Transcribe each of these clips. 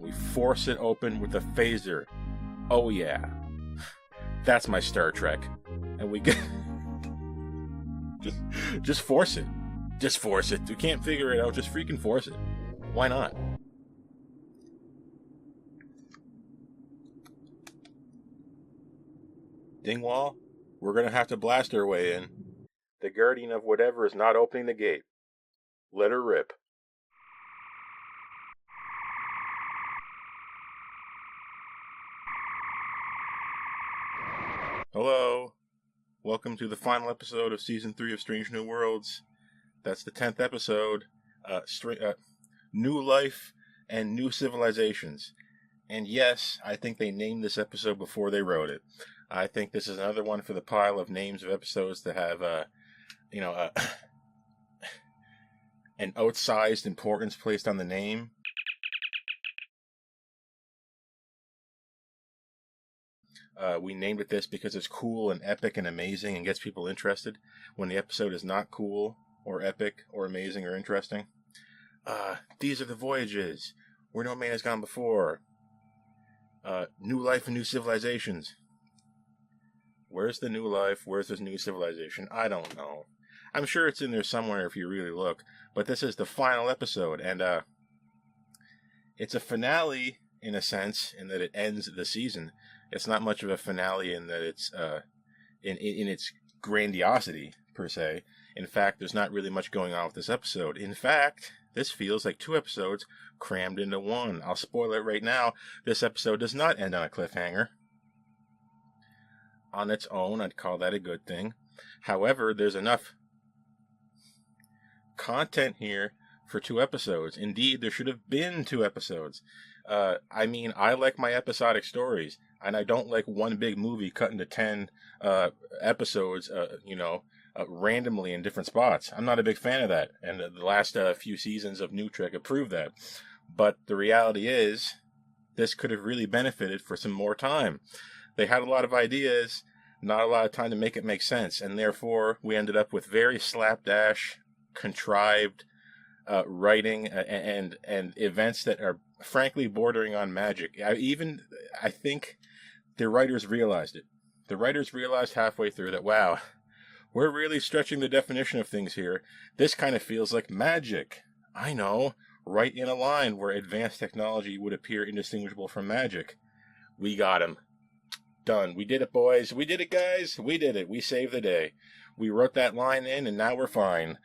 We force it open with a phaser. Oh yeah. That's my Star Trek. And we get... just force it. Just force it. We can't figure it out. Just freaking force it. Why not? Dingwall, we're going to have to blast our way in. The guardian of whatever is not opening the gate. Let her rip. Hello. Welcome to the final episode of Season 3 of Strange New Worlds. That's the 10th episode. New Life and New Civilizations. And yes, I think they named this episode before they wrote it. I think this is another one for the pile of names of episodes that have, an outsized importance placed on the name. We named it this because it's cool and epic and amazing and gets people interested when the episode is not cool or epic or amazing or interesting. These are the voyages where no man has gone before. New life and new civilizations. Where's the new life? Where's this new civilization? I don't know. I'm sure it's in there somewhere if you really look. But this is the final episode, and it's a finale in a sense, in that it ends the season. It's not much of a finale in that it's in its grandiosity per se. In fact, there's not really much going on with this episode. In fact, this feels like 2 episodes crammed into one. I'll spoil it right now. This episode does not end on a cliffhanger. On its own, I'd call that a good thing. However, there's enough content here for 2 episodes. Indeed, there should have been 2 episodes. I like my episodic stories, and I don't like one big movie cut into 10 episodes, randomly in different spots. I'm not a big fan of that, and the last few seasons of New Trek have proved that. But the reality is, this could have really benefited for some more time. They had a lot of ideas, not a lot of time to make it make sense, and therefore we ended up with very slapdash, contrived writing and events that are frankly bordering on magic. I think the writers realized it. The writers realized halfway through that, wow, we're really stretching the definition of things here. This kind of feels like magic. I know, right in a line where advanced technology would appear indistinguishable from magic. We got him. Done. We did it, boys. We did it, guys. We did it. We saved the day. We wrote that line in, and now we're fine.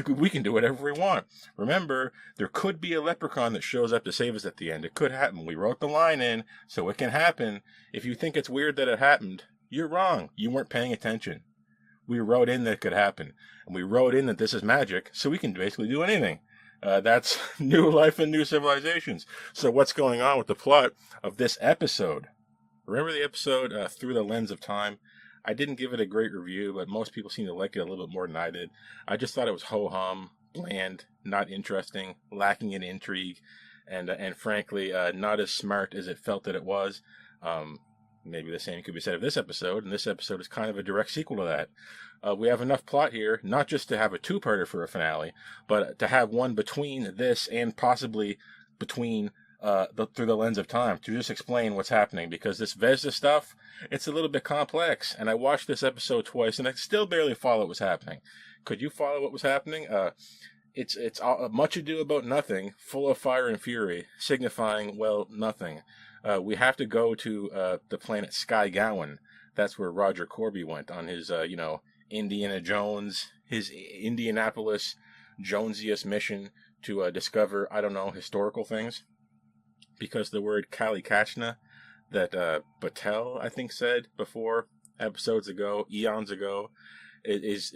We can do whatever we want. Remember, there could be a leprechaun that shows up to save us at the end. It could happen. We wrote the line in, so it can happen. If you think it's weird that it happened, you're wrong. You weren't paying attention. We wrote in that it could happen. And we wrote in that this is magic, so we can basically do anything. That's New Life and New Civilizations. So what's going on with the plot of this episode? Remember the episode, Through the Lens of Time? I didn't give it a great review, but most people seem to like it a little bit more than I did. I just thought it was ho-hum, bland, not interesting, lacking in intrigue, and frankly, not as smart as it felt that it was. Maybe the same could be said of this episode, and this episode is kind of a direct sequel to that. We have enough plot here, not just to have a 2-parter for a finale, but to have one between this and possibly between Through the Lens of Time, to just explain what's happening, because this Vesda stuff, it's a little bit complex, and I watched this episode twice, and I still barely follow what was happening. Could you follow what was happening? It's much ado about nothing, full of fire and fury, signifying, well, nothing. We have to go to the planet Sky Gowan. That's where Roger Korby went on his, Indiana Jones, his Indianapolis Jonesius mission to discover, historical things. Because the word Kalikachna that Batel, I think, said before, episodes ago, eons ago, is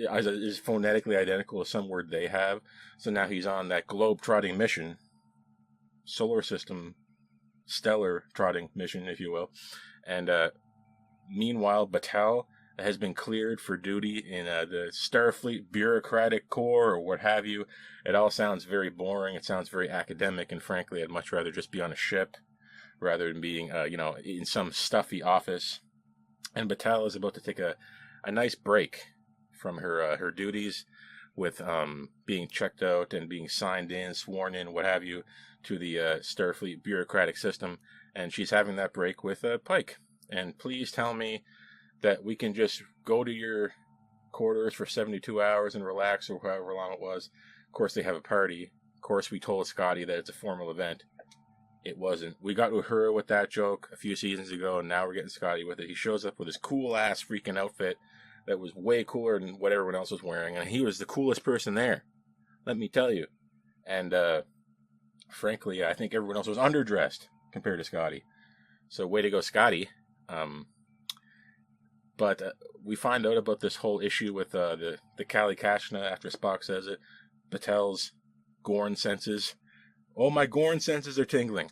phonetically identical to some word they have. So now he's on that globe-trotting mission, solar system, stellar trotting mission, if you will. And meanwhile, Batel has been cleared for duty in the Starfleet bureaucratic corps or what have you. It all sounds very boring. It sounds very academic, and frankly, I'd much rather just be on a ship rather than being, in some stuffy office. And Batel is about to take a nice break from her duties with being checked out and being signed in, sworn in, what have you, to the Starfleet bureaucratic system, and she's having that break with Pike. And please tell me that we can just go to your quarters for 72 hours and relax, or however long it was. Of course, they have a party. Of course, we told Scotty that it's a formal event. It wasn't. We got Uhura with that joke a few seasons ago, and now we're getting Scotty with it. He shows up with his cool-ass freaking outfit that was way cooler than what everyone else was wearing, and he was the coolest person there, let me tell you. And, frankly, I think everyone else was underdressed compared to Scotty. So, way to go, Scotty. But we find out about this whole issue with the Kali Kashna after Spock says it. Batel's Gorn senses. Oh, my Gorn senses are tingling.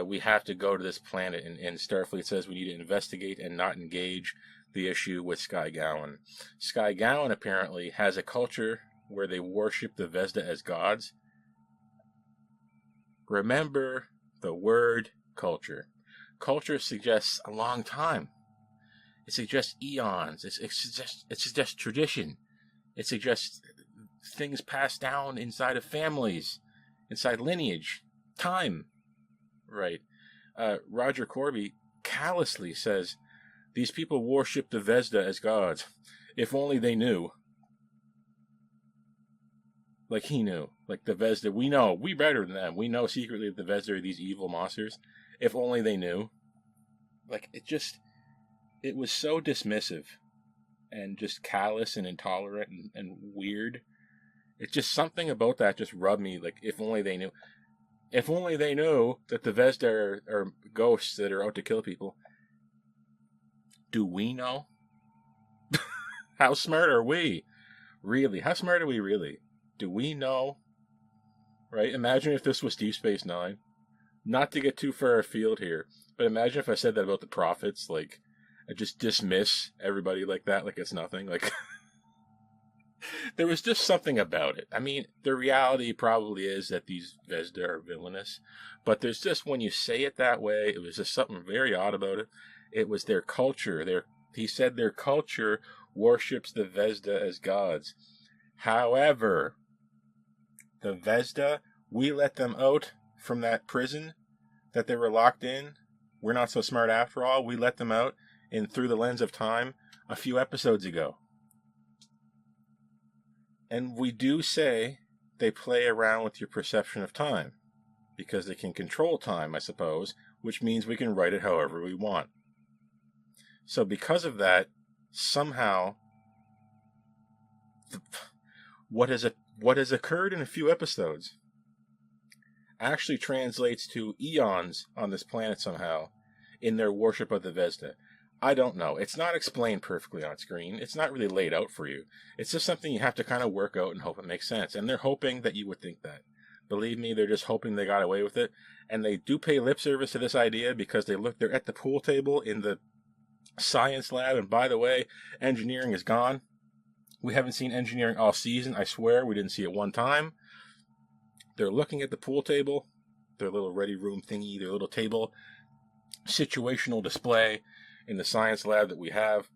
We have to go to this planet, and Starfleet says we need to investigate and not engage the issue with Sky Gowan. Sky Gowan apparently has a culture where they worship the Vesda as gods. Remember the word culture. Culture suggests a long time. It suggests eons. It suggests tradition. It suggests things passed down inside of families, inside lineage, time. Right. Roger Korby callously says, these people worship the Vesda as gods. If only they knew. Like he knew. Like the Vesda. We know. We better than them. We know secretly that the Vesda are these evil monsters. If only they knew. Like, it was so dismissive. And just callous and intolerant and weird. It's just something about that just rubbed me. Like, if only they knew. If only they knew that the Vesda are ghosts that are out to kill people. Do we know? How smart are we? Really? How smart are we really? Do we know? Right? Imagine if this was Deep Space Nine. Not to get too far afield here, but imagine if I said that about the Prophets. Like, I just dismiss everybody like that, like it's nothing. Like, there was just something about it. I mean, the reality probably is that these Vesda are villainous, but there's just, when you say it that way, it was just something very odd about it. It was their culture. He said their culture worships the Vesda as gods. However, the Vesda, we let them out from that prison that they were locked in. We're not so smart after all. We let them out in Through the Lens of Time a few episodes ago. And we do say they play around with your perception of time, because they can control time, I suppose, which means we can write it however we want. So because of that, somehow, what has occurred in a few episodes actually translates to eons on this planet somehow in their worship of the Vesda. I don't know. It's not explained perfectly on screen. It's not really laid out for you. It's just something you have to kind of work out and hope it makes sense. And they're hoping that you would think that. Believe me, they're just hoping they got away with it. And they do pay lip service to this idea because they're at the pool table in the science lab. And by the way, engineering is gone. We haven't seen engineering all season. I swear we didn't see it one time. They're looking at the pool table, their little ready room thingy, their little table, situational display in the science lab that we have.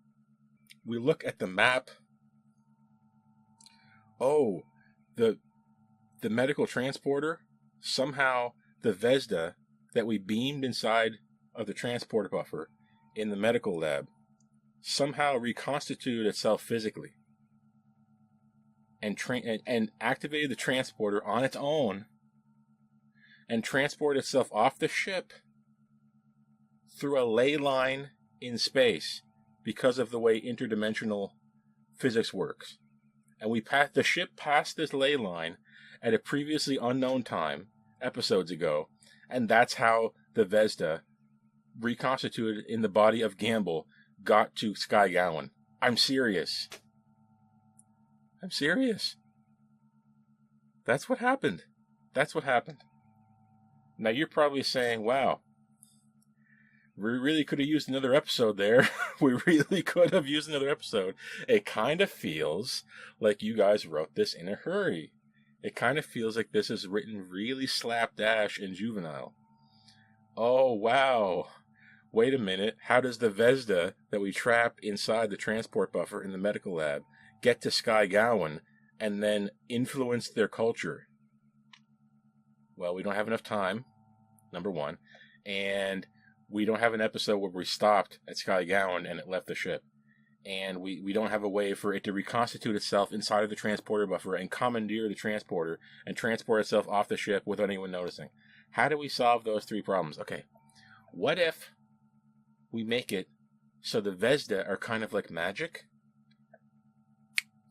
We look at the map. Oh, the medical transporter, somehow the Vesda that we beamed inside of the transport buffer in the medical lab somehow reconstituted itself physically and activated the transporter on its own and transported itself off the ship through a ley line in space because of the way interdimensional physics works. And the ship passed this ley line at a previously unknown time, episodes ago, and that's how the Vesda, reconstituted in the body of Gamble, got to Sky Gowan. I'm serious. That's what happened. Now you're probably saying, wow, we really could have used another episode there. It kind of feels like you guys wrote this in a hurry. It kind of feels like this is written really slapdash and juvenile. Oh, wow. Wait a minute. How does the Vesda that we trapped inside the transport buffer in the medical lab get to Sky Gowan and then influenced their culture. Well, we don't have enough time, number one, and we don't have an episode where we stopped at Sky Gowan and it left the ship. And we don't have a way for it to reconstitute itself inside of the transporter buffer and commandeer the transporter and transport itself off the ship without anyone noticing. How do we solve those three problems? Okay, what if we make it so the Vesda are kind of like magic?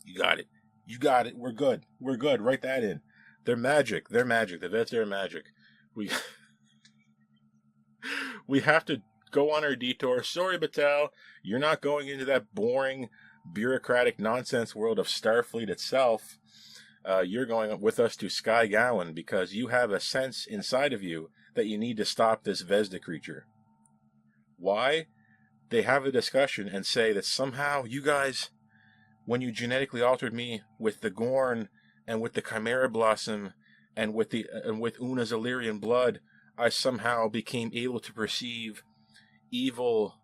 You got it. You got it. We're good. We're good. Write that in. They're magic. They're magic. The Vesda are magic. We have to go on our detour. Sorry, Batel, you're not going into that boring, bureaucratic nonsense world of Starfleet itself. You're going with us to Sky Gowan because you have a sense inside of you that you need to stop this Vesda creature. Why? They have a discussion and say that somehow you guys, when you genetically altered me with the Gorn and with the Chimera Blossom and with Una's Illyrian blood, I somehow became able to perceive evil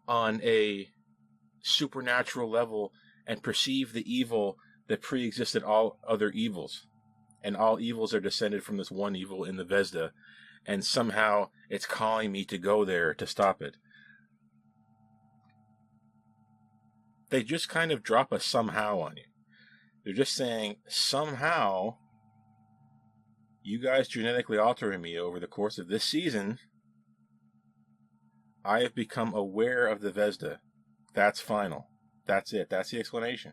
on a supernatural level and perceive the evil that pre-existed all other evils. And all evils are descended from this one evil in the Vesda, and somehow it's calling me to go there to stop it. They just kind of drop a somehow on you. They're just saying, somehow, you guys genetically altering me over the course of this season, I have become aware of the Vesda. That's final. That's it. That's the explanation.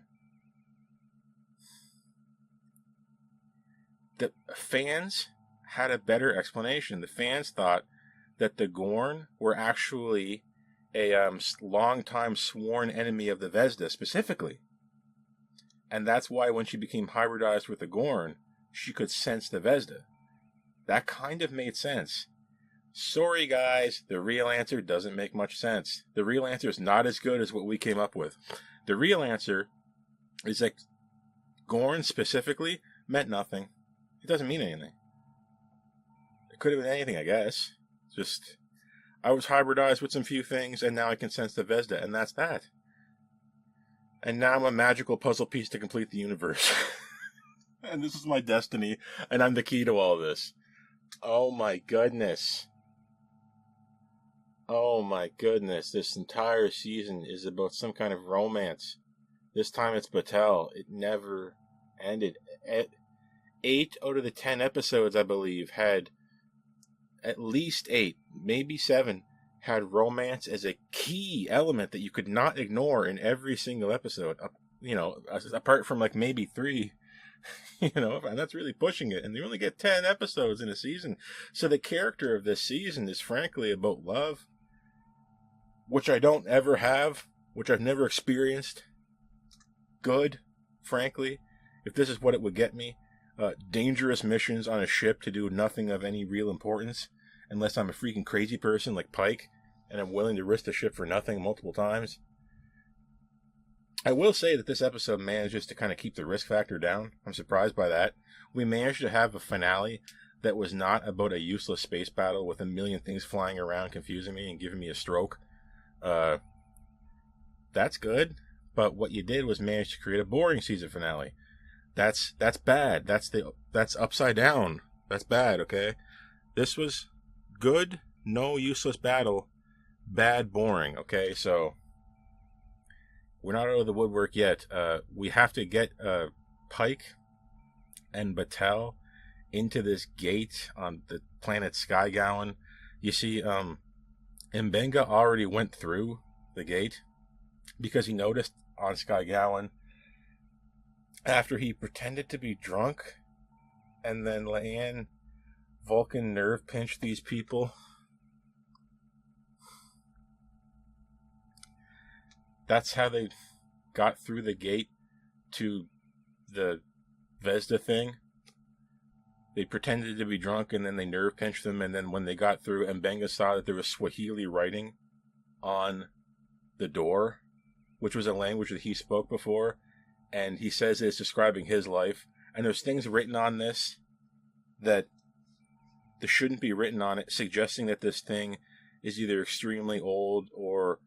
The fans had a better explanation. The fans thought that the Gorn were actually a long-time sworn enemy of the Vesda specifically. And that's why when she became hybridized with the Gorn, she could sense the Vesda. That kind of made sense. Sorry, guys, the real answer doesn't make much sense. The real answer is not as good as what we came up with. The real answer is that Gorn specifically meant nothing. It doesn't mean anything. It could have been anything, I guess. Just, I was hybridized with some few things, and now I can sense the Vesda, and that's that. And now I'm a magical puzzle piece to complete the universe. And this is my destiny, and I'm the key to all this. Oh my goodness. Oh my goodness. This entire season is about some kind of romance. This time it's Batel. It never ended. 8 out of the 10 episodes, I believe, had at least 8, maybe 7, had romance as a key element that you could not ignore in every single episode. You know, apart from like maybe 3. You know, and that's really pushing it. And you only get 10 episodes in a season. So the character of this season is frankly about love, which I don't ever have, which I've never experienced. Good, frankly, if this is what it would get me. Dangerous missions on a ship to do nothing of any real importance, unless I'm a freaking crazy person like Pike, and I'm willing to risk the ship for nothing multiple times. I will say that this episode manages to kind of keep the risk factor down. I'm surprised by that. We managed to have a finale that was not about a useless space battle with a million things flying around confusing me and giving me a stroke. That's good, but what you did was manage to create a boring season finale. That's bad. That's upside down. That's bad, okay? This was good, no useless battle, bad, boring, okay? So we're not out of the woodwork yet. We have to get Pike and Batel into this gate on the planet Sky Gowan. You see, Mbenga already went through the gate because he noticed on Sky Gowan, after he pretended to be drunk and then Leanne Vulcan nerve pinched these people. That's how they got through the gate to the Vesda thing. They pretended to be drunk and then they nerve pinched them, and then when they got through, Mbenga saw that there was Swahili writing on the door, which was a language that he spoke before, and he says it's describing his life, and there's things written on this that shouldn't be written on it, suggesting that this thing is either extremely old or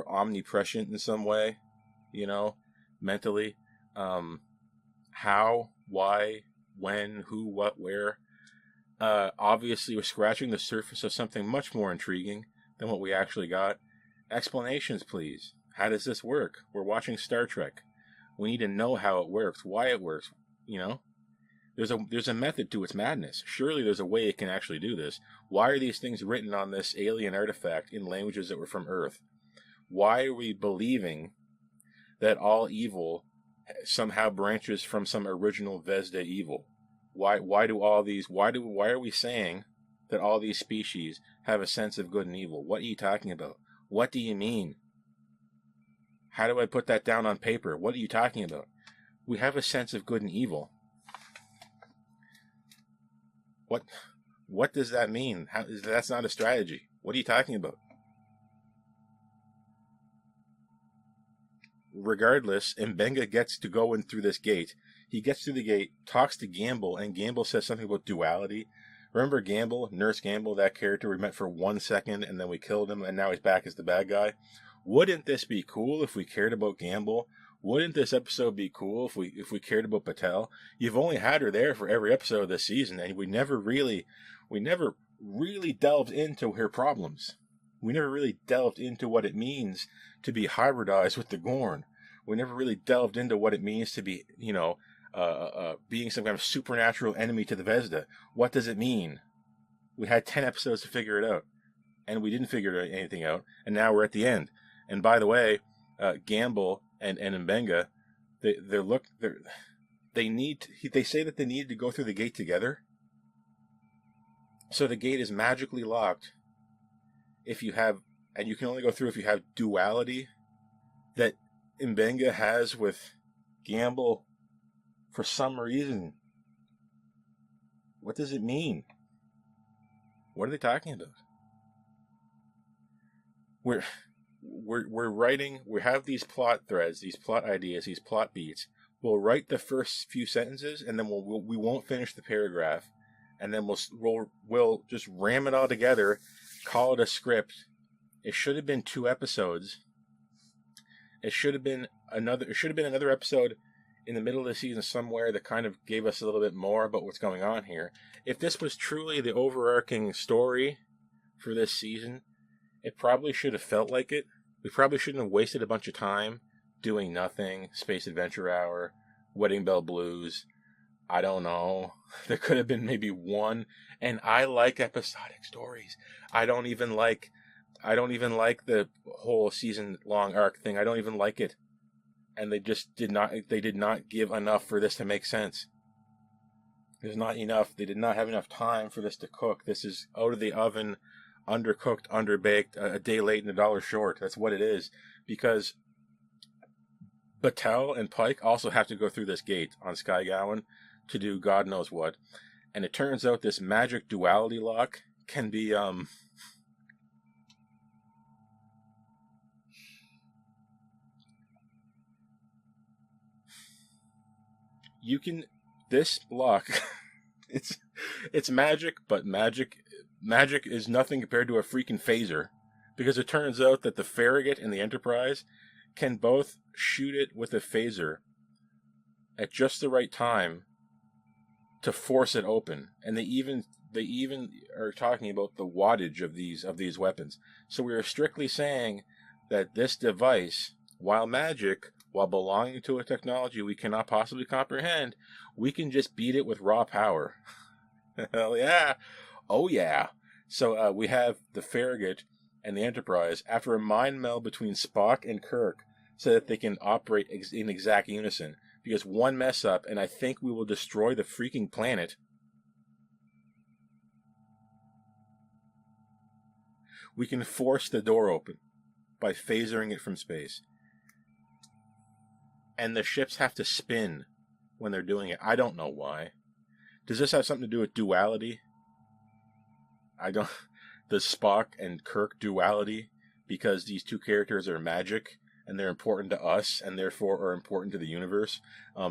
omnipresent in some way, you know, mentally. how, why, when, who, what, where. Obviously, we're scratching the surface of something much more intriguing than what we actually got. Explanations, please. How does this work? We're watching Star Trek. We need to know how it works, why it works. There's a method to its madness. Surely there's a way it can actually do this. Why are these things written on this alien artifact in languages that were from Earth? Why are we believing that all evil somehow branches from some original Vesda evil? Why are we saying that all these species have a sense of good and evil? What are you talking about? What do you mean? How do I put that down on paper? What are you talking about? We have a sense of good and evil. What does that mean? That's not a strategy. What are you talking about? Regardless, Mbenga gets to go in through this gate. He gets through the gate, talks to Gamble, and Gamble says something about duality. Remember Gamble, Nurse Gamble, that character we met for 1 second and then we killed him and now he's back as the bad guy? Wouldn't this be cool if we cared about Gamble? Wouldn't this episode be cool if we cared about Batel? You've only had her there for every episode of this season, and we never really delved into her problems. We never really delved into what it means to be hybridized with the Gorn. We never really delved into what it means to be, being some kind of supernatural enemy to the Vesda. What does it mean? We had 10 episodes to figure it out, and we didn't figure anything out, and now we're at the end. And by the way, Gamble and Mbenga, they say that they need to go through the gate together. So the gate is magically locked if you have, and you can only go through if you have duality that Mbenga has with Gamble for some reason. What does it mean? What are they talking about? We're writing, we have these plot threads, these plot ideas, these plot beats. We'll write the first few sentences and then we won't finish the paragraph, and then we'll just ram it all together, call it a script. It should have been 2 episodes. It should have been another episode in the middle of the season somewhere that kind of gave us a little bit more about what's going on here. If this was truly the overarching story for this season, it probably should have felt like it. We probably shouldn't have wasted a bunch of time doing nothing. Space Adventure Hour, Wedding Bell Blues. I don't know. There could have been maybe one. And I like episodic stories. I don't even like the whole season-long arc thing. I don't even like it. And they did not give enough for this to make sense. There's not enough. They did not have enough time for this to cook. This is out of the oven, undercooked, underbaked, a day late and $1 short. That's what it is. Because Batel and Pike also have to go through this gate on Skygowan to do God knows what. And it turns out this magic duality lock can be, this lock, it's magic, but magic is nothing compared to a freaking phaser, because it turns out that the Farragut and the Enterprise can both shoot it with a phaser at just the right time to force it open, and they even are talking about the wattage of these weapons. So we are strictly saying that this device, while magic, while belonging to a technology we cannot possibly comprehend, we can just beat it with raw power. Hell yeah. Oh yeah. So we have the Farragut and the Enterprise, after a mind meld between Spock and Kirk, so that they can operate in exact unison. Because one mess up, and I think we will destroy the freaking planet. We can force the door open by phasering it from space. And the ships have to spin when they're doing it. I don't know why. Does this have something to do with duality? Does Spock and Kirk duality because these two characters are magic and they're important to us and therefore are important to the universe?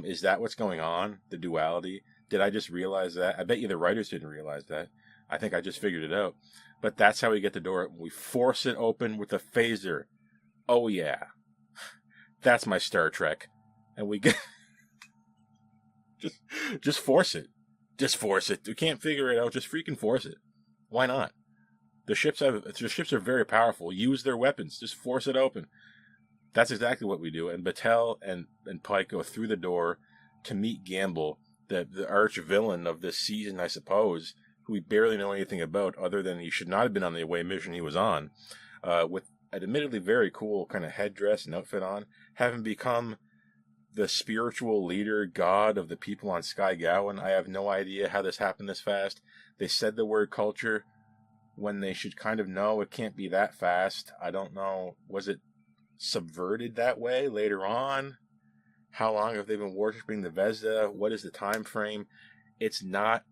Is that what's going on? The duality? Did I just realize that? I bet you the writers didn't realize that. I think I just figured it out. But that's how we get the door open. We force it open with a phaser. Oh yeah. That's my Star Trek. And we get... just force it. Just force it. You can't figure it out. Just freaking force it. Why not? The ships are very powerful. Use their weapons. Just force it open. That's exactly what we do. And Batel and Pike go through the door to meet Gamble, the arch villain of this season, I suppose, who we barely know anything about, other than he should not have been on the away mission he was on, with an admittedly very cool kind of headdress and outfit on, having become the spiritual leader, god of the people on Sky Gowan. I have no idea how this happened this fast. They said the word culture when they should kind of know it can't be that fast. I don't know. Was it subverted that way later on? How long have they been worshipping the Vesda? What is the time frame? It's not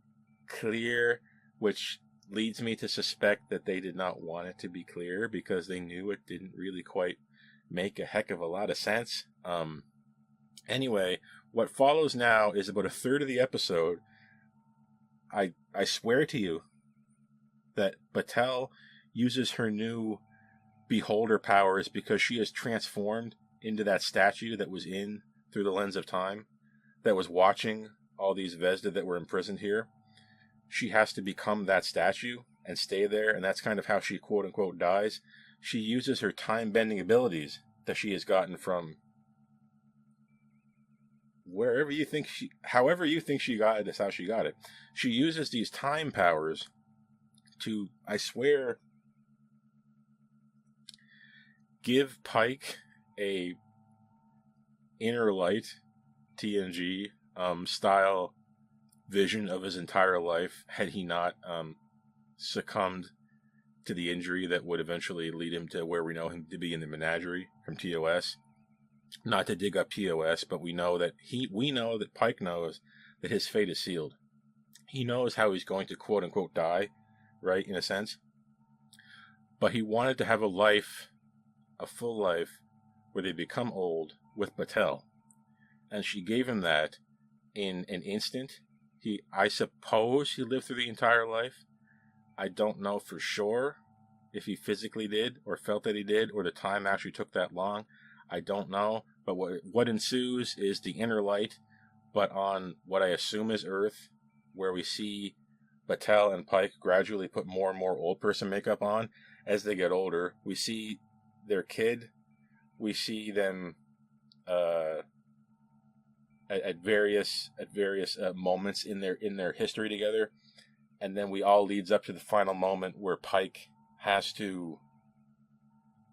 clear, which leads me to suspect that they did not want it to be clear because they knew it didn't really quite make a heck of a lot of sense. Anyway, what follows now is about a third of the episode. I swear to you that Batel uses her new beholder powers because she is transformed into that statue that was in Through the Lens of Time, that was watching all these Vesda that were imprisoned here. She has to become that statue and stay there, and that's kind of how she quote-unquote dies. She uses her time-bending abilities that she has gotten from however you think she got it is how she got it. She uses these time powers to, I swear, give Pike a inner light TNG style vision of his entire life had he not succumbed to the injury that would eventually lead him to where we know him to be in the menagerie from TOS. Not to dig up TOS, but we know that Pike knows that his fate is sealed. He knows how he's going to quote unquote die, right, in a sense. But he wanted to have a full life, where they become old with Batel. And she gave him that in an instant. I suppose he lived through the entire life. I don't know for sure if he physically did, or felt that he did, or the time actually took that long. I don't know. But what ensues is the inner light, but on what I assume is Earth, where we see Batel and Pike gradually put more and more old person makeup on as they get older. We see their kid. We see them at various moments in their history together, and then we all leads up to the final moment where Pike has to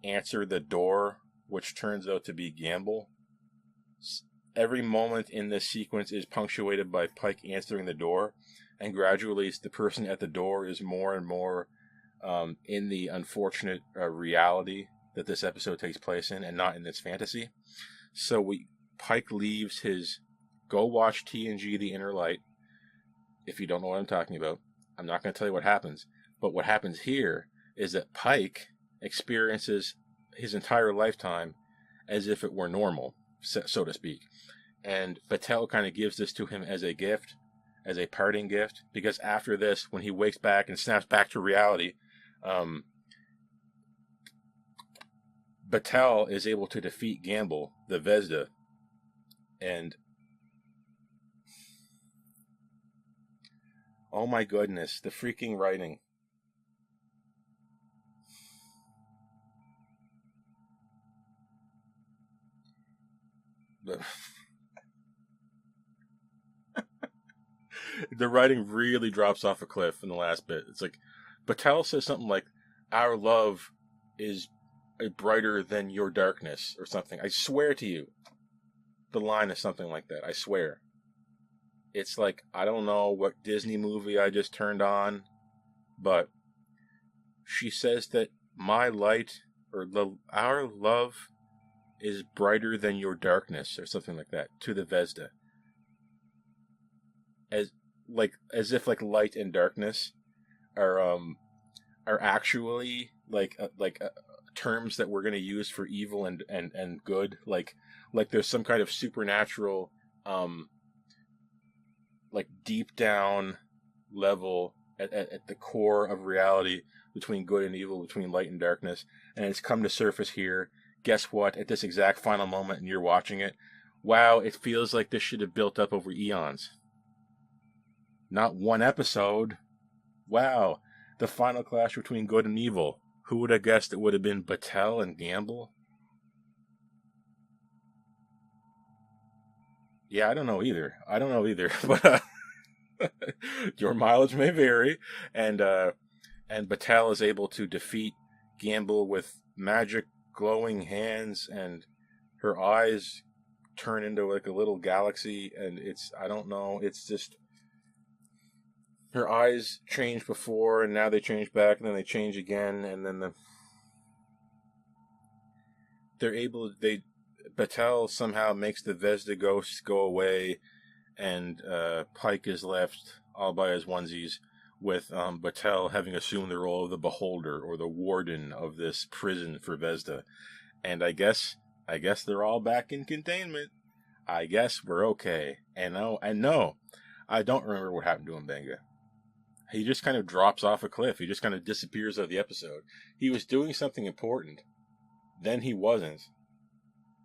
answer the door, which turns out to be Gamble. Every moment in this sequence is punctuated by Pike answering the door, and gradually the person at the door is more and more in the unfortunate reality that this episode takes place in, and not in this fantasy. So Pike leaves his go watch TNG The Inner Light. If you don't know what I'm talking about, I'm not going to tell you what happens. But what happens here is that Pike experiences his entire lifetime as if it were normal, so to speak. And Batel kind of gives this to him as a gift, as a parting gift, because after this, when he wakes back and snaps back to reality, Batel is able to defeat Gamble, the Vesda, and oh my goodness, the freaking writing. The writing really drops off a cliff in the last bit. It's like, Batel says something like, "Our love is brighter than your darkness," or something. I swear to you, the line is something like that. I swear. It's like, I don't know what Disney movie I just turned on, but she says that my light, or our love, is brighter than your darkness, or something like that, to the Vesda. As if light and darkness are actually terms that we're going to use for evil and good. Like there's some kind of supernatural deep down level at the core of reality between good and evil, between light and darkness, and it's come to surface here. Guess what? At this exact final moment, and you're watching it, wow, it feels like this should have built up over eons. Not one episode. Wow, the final clash between good and evil. Who would have guessed it would have been Batel and Gamble? Yeah, I don't know either. But your mileage may vary, and Batel is able to defeat Gamble with magic glowing hands, and her eyes turn into like a little galaxy, and I don't know, it's just her eyes changed before, and now they change back, and then they change again, and then Batel somehow makes the Vesda ghosts go away, and Pike is left all by his onesies, with Batel having assumed the role of the beholder or the warden of this prison for Vesda. And I guess they're all back in containment. I guess we're okay. And no, I don't remember what happened to Mbenga. He just kind of drops off a cliff. He just kind of disappears out of the episode. He was doing something important. Then he wasn't.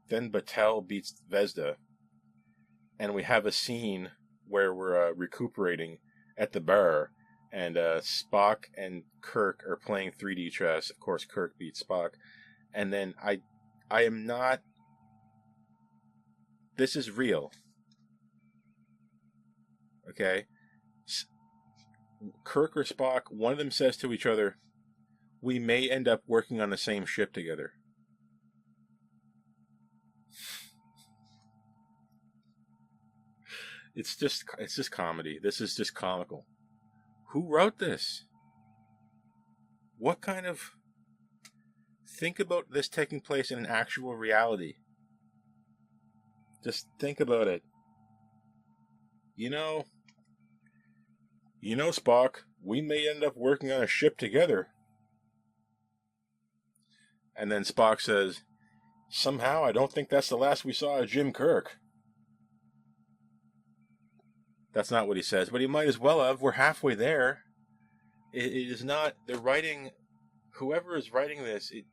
Then Batel beats Vesda. And we have a scene where we're recuperating at the bar. And Spock and Kirk are playing 3D chess. Of course, Kirk beats Spock. And then I am not... This is real. Okay? Kirk or Spock, one of them says to each other, we may end up working on the same ship together. It's just comedy. This is just comical. Who wrote this? What kind of... Think about this taking place in an actual reality. Just think about it. You know, Spock, we may end up working on a ship together. And then Spock says, somehow I don't think that's the last we saw of Jim Kirk. That's not what he says, but he might as well have. We're halfway there. It is not, they're writing, whoever is writing this, it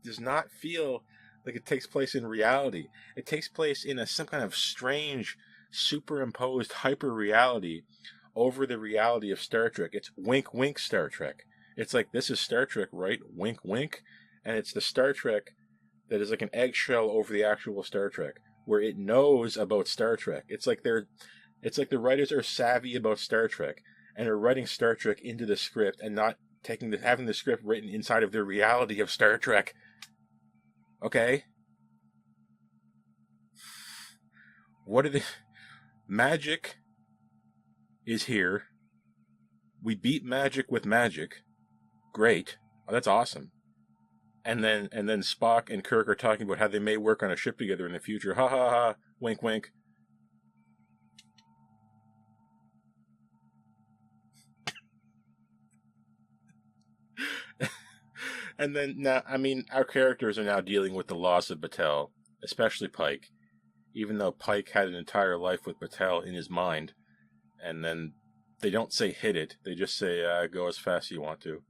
does not feel like it takes place in reality. It takes place in some kind of strange, superimposed hyper-reality over the reality of Star Trek. It's wink, wink Star Trek. It's like, this is Star Trek, right? Wink, wink. And it's the Star Trek that is like an eggshell over the actual Star Trek, where it knows about Star Trek. It's like the writers are savvy about Star Trek, and are writing Star Trek into the script, and not having the script written inside of the reality of Star Trek. Okay? Magic is here. We beat magic with magic. Great. Oh, that's awesome. And then Spock and Kirk are talking about how they may work on a ship together in the future. Ha ha ha. Wink wink. And then now, our characters are now dealing with the loss of Batel, especially Pike, even though Pike had an entire life with Batel in his mind. And then they don't say hit it, they just say go as fast as you want to,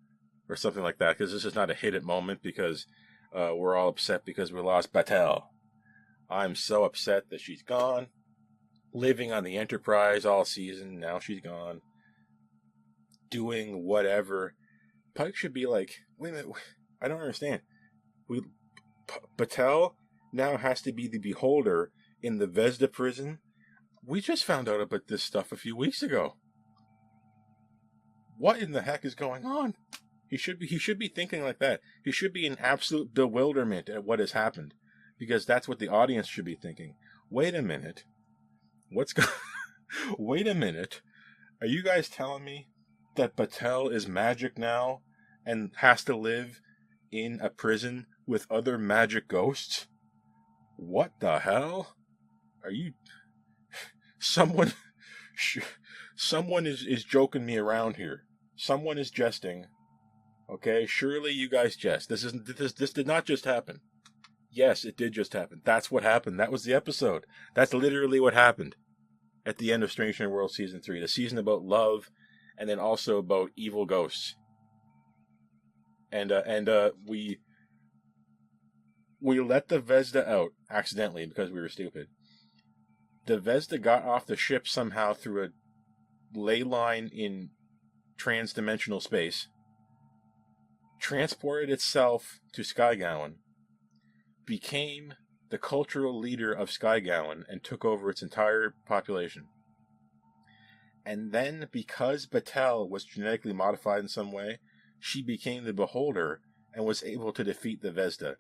or something like that, because this is not a hit it moment, because we're all upset because we lost Batel. I'm so upset that she's gone, living on the Enterprise all season, now she's gone, doing whatever. Pike should be like, wait a minute, I don't understand. Batel now has to be the beholder in the Vesda prison. We just found out about this stuff a few weeks ago. What in the heck is going on? He should be thinking like that. He should be in absolute bewilderment at what has happened, because that's what the audience should be thinking. Wait a minute. Wait a minute. Are you guys telling me that Batel is magic now and has to live in a prison with other magic ghosts? What the hell? Are you... Someone is joking me around here. Someone is jesting. Okay, surely you guys jest. This did not just happen. Yes, it did just happen. That's what happened. That was the episode. That's literally what happened at the end of Strange New World Season 3. The season about love, and then also about evil ghosts. And we We let the Vesda out accidentally because we were stupid. The Vesda got off the ship somehow through a ley line in trans-dimensional space, transported itself to Skygowan, became the cultural leader of Skygowan, and took over its entire population. And then, because Batel was genetically modified in some way, she became the Beholder and was able to defeat the Vesda,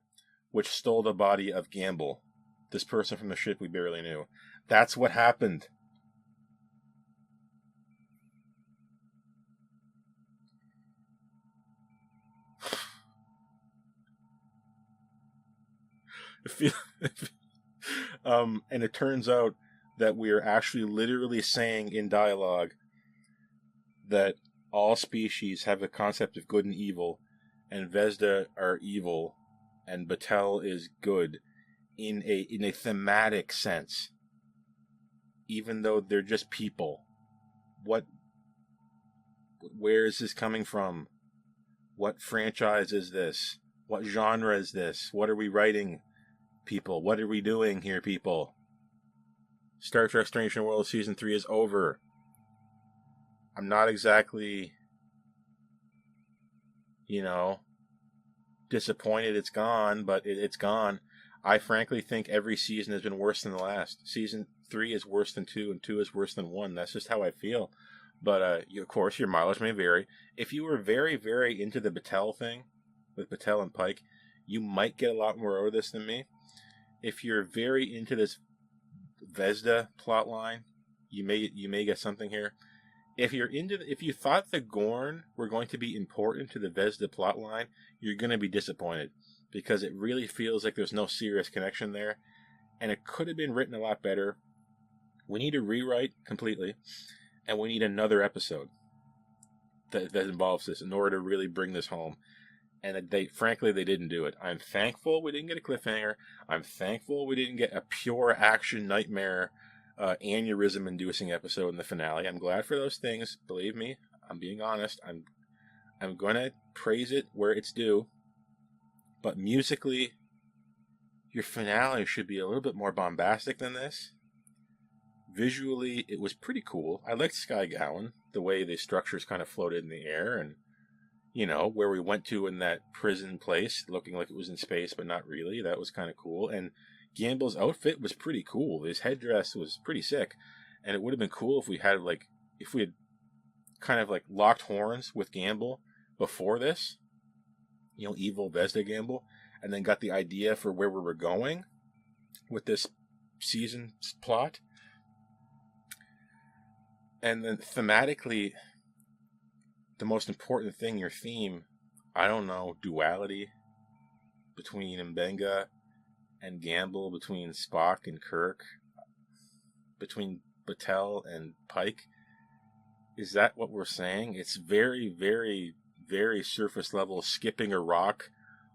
which stole the body of Gamble, this person from the ship we barely knew. That's what happened. And it turns out that we are actually literally saying in dialogue that all species have a concept of good and evil, and Vesda are evil, and Batel is good in a thematic sense, even though they're just people. Where is this coming from? What franchise is this? What genre is this? What are we writing, people? What are we doing here, people? Star Trek Strange New Worlds Season 3 is over. I'm not exactly, disappointed it's gone, but it's gone. I frankly think every season has been worse than the last. Season 3 is worse than 2, and 2 is worse than 1. That's just how I feel. But, of course, your mileage may vary. If you were very, very into the Batel thing, with Batel and Pike, you might get a lot more out of this than me. If you're very into this Vesda plotline, you may get something here. If you thought the Gorn were going to be important to the Vesda plotline, you're going to be disappointed, because it really feels like there's no serious connection there, and it could have been written a lot better. We need a rewrite completely, and we need another episode that involves this in order to really bring this home. And frankly, they didn't do it. I'm thankful we didn't get a cliffhanger. I'm thankful we didn't get a pure action nightmare, aneurysm-inducing episode in the finale. I'm glad for those things. Believe me, I'm being honest. I'm going to praise it where it's due. But musically, your finale should be a little bit more bombastic than this. Visually, it was pretty cool. I liked Skygowan, the way the structures kind of floated in the air, and where we went to in that prison place, looking like it was in space, but not really. That was kind of cool. And Gamble's outfit was pretty cool. His headdress was pretty sick. And it would have been cool if we had kind of locked horns with Gamble before this. Evil Vesda Gamble. And then got the idea for where we were going with this season's plot. And then thematically, the most important thing, your theme, I don't know, duality between Mbenga and Gamble, between Spock and Kirk, between Batel and Pike. Is that what we're saying? It's very, very, very surface level, skipping a rock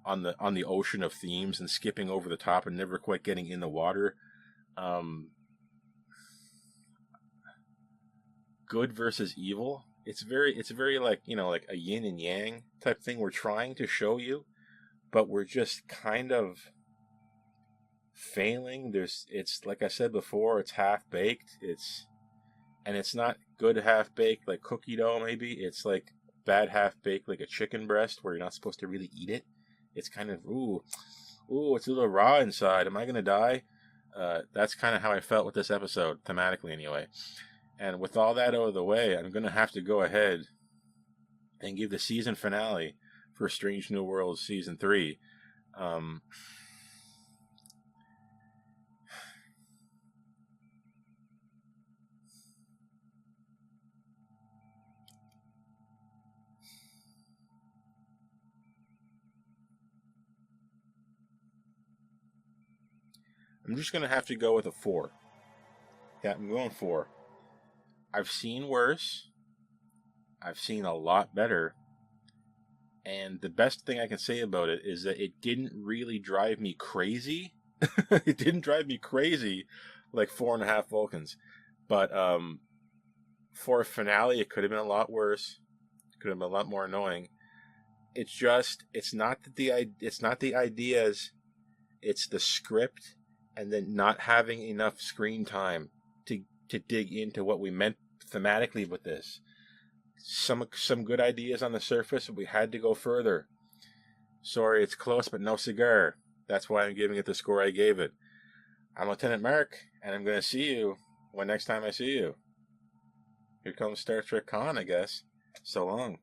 on the ocean of themes and skipping over the top and never quite getting in the water. Good versus evil. It's very like a yin and yang type thing we're trying to show you, but we're just kind of failing. It's like I said before, it's half baked. It's not good half baked like cookie dough maybe. It's like bad half baked like a chicken breast where you're not supposed to really eat it. It's kind of ooh, it's a little raw inside. Am I gonna die? That's kind of how I felt with this episode, thematically anyway. And with all that out of the way, I'm going to have to go ahead and give the season finale for Strange New Worlds Season 3. I'm just going to have to go with a 4. Yeah, I'm going 4. I've seen worse. I've seen a lot better. And the best thing I can say about it is that it didn't really drive me crazy. It didn't drive me crazy like 4.5 Vulcans. But for a finale, it could have been a lot worse. It could have been a lot more annoying. It's not the ideas It's the script and then not having enough screen time to dig into what we meant thematically with this. Some good ideas on the surface, but we had to go further. Sorry, it's close, but no cigar. That's why I'm giving it the score I gave it. I'm Lieutenant Mark, and I'm going to see you when next time I see you. Here comes Star Trek Con, I guess. So long.